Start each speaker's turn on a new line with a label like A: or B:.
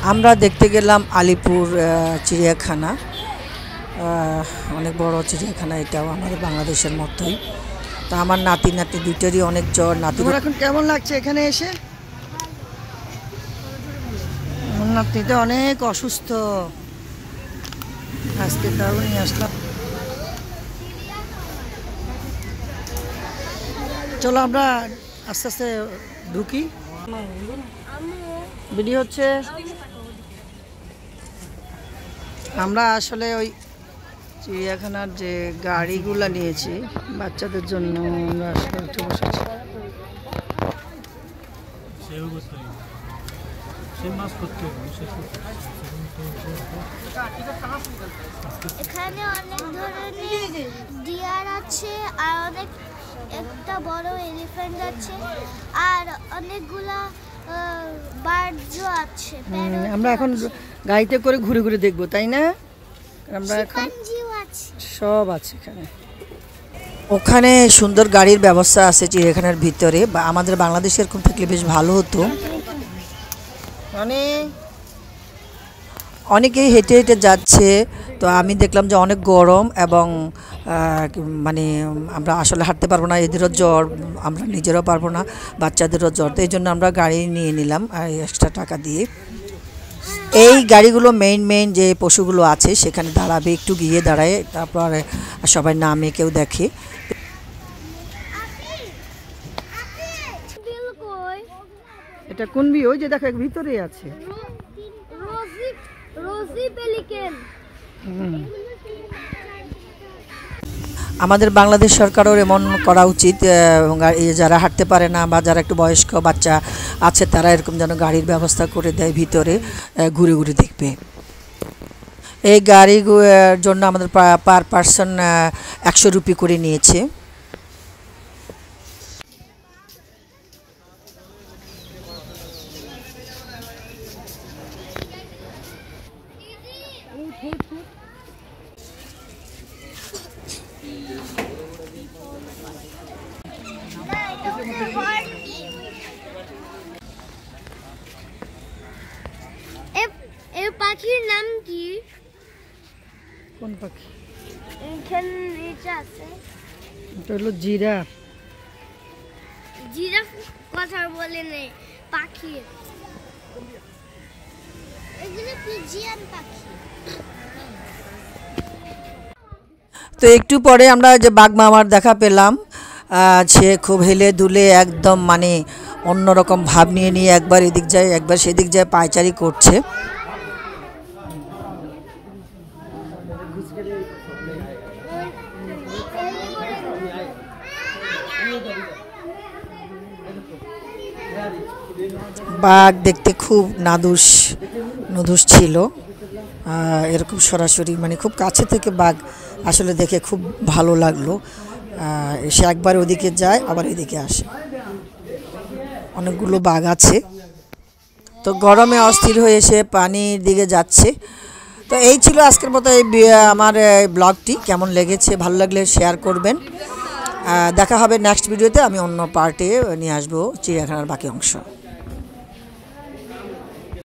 A: আমরা দেখতে গেলাম আলিপুর চিড়িয়াখানা। অনেক বড় চিড়িয়াখানা, এটাও আমাদের বাংলাদেশের মতোই। তো আমার নাতি দুইটারই অনেক জ্বর। নাতি এখন কেমন লাগছে এখানে এসে? আমার নাতিটা অনেক অসুস্থ, আজকে তাও নিয়ে আসলাম। চলো আমরা আস্তে আস্তে ঢুকি। ভিডিও হচ্ছে। আমরা আসলে ওই চিড়িয়াখানার যে গাড়িগুলো নিয়েছি বাচ্চাদের জন্য, আমরা আসলে উঠে বসেছি।
B: এখানে অনেক ধরনের ডিয়ার আছে, আর অনেক একটা বড় এলিফ্যান্ট আছে, আর অনেকগুলা বার্ডও আছে।
A: আমরা এখন গাড়িতে করে ঘুরে ঘুরে দেখবো, তাই না? আমরা এখন সব আছে এখানে। ওখানে সুন্দর গাড়ির ব্যবস্থা আছে চিড়িয়াখানার ভিতরে, বা আমাদের বাংলাদেশে এরকম থাকলে বেশ ভালো হতো। অনেকেই হেঁটে হেঁটে যাচ্ছে, তো আমি দেখলাম যে অনেক গরম এবং মানে আমরা আসলে হাঁটতে পারবো না, এদেরও জ্বর, আমরা নিজেরাও পারবো না, বাচ্চাদেরও জ্বর। তো এই জন্য আমরা গাড়ি নিয়ে নিলাম এক্সট্রা টাকা দিয়ে। এই গাড়িগুলো মেইন যে পশুগুলো আছে সেখানে দাঁড়াবে, একটু গিয়ে দাঁড়ায়, তারপর সবাই নামে, কেউ দেখে। এটা কোন বি? ওই যে দেখো ভিতরে আছে আমাদের বাংলাদেশ সরকারও এমন করা উচিত, যারা হাঁটতে পারে না বা যারা একটু বয়স্ক বাচ্চা আছে তারা এরকম যেন গাড়ির ব্যবস্থা করে দেয়, ভিতরে ঘুরে ঘুরে দেখবে। এই গাড়ির জন্য আমাদের পার পার্সন 100 রুপি করে নিয়েছে।
B: এই পাখির নাম কি?
A: কোন পাখি?
B: এখানে এটা আছে,
A: এটা হলো জিরাফ।
B: জিরাফ কথা বলে নেই, পাখি। এগুলো পিজিয়ান পাখি।
A: তো একটু পরে আমরা যে বাঘ মামার দেখা পেলাম, সে খুব হেলে দুলে একদম মানে অন্যরকম ভাব নিয়ে একবার এদিক যায় একবার সেদিক যায়, পায়চারি করছে। বাঘ দেখতে খুব নুদুস ছিল। এরকম সরাসরি মানে খুব কাছে থেকে বাঘ আসলে দেখে খুব ভালো লাগলো। সে একবার ওদিকে যায় আবার এদিকে আসে, অনেকগুলো বাঘ আছে। তো গরমে অস্থির হয়ে এসে পানির দিকে যাচ্ছে। তো এই ছিল আজকের মতো আমার ব্লগটি। কেমন লেগেছে, ভালো লাগলে শেয়ার করবেন। দেখা হবে নেক্সট ভিডিওতে। আমি অন্য পার্টে নিয়ে আসবো চিড়িয়াখানার বাকি অংশ।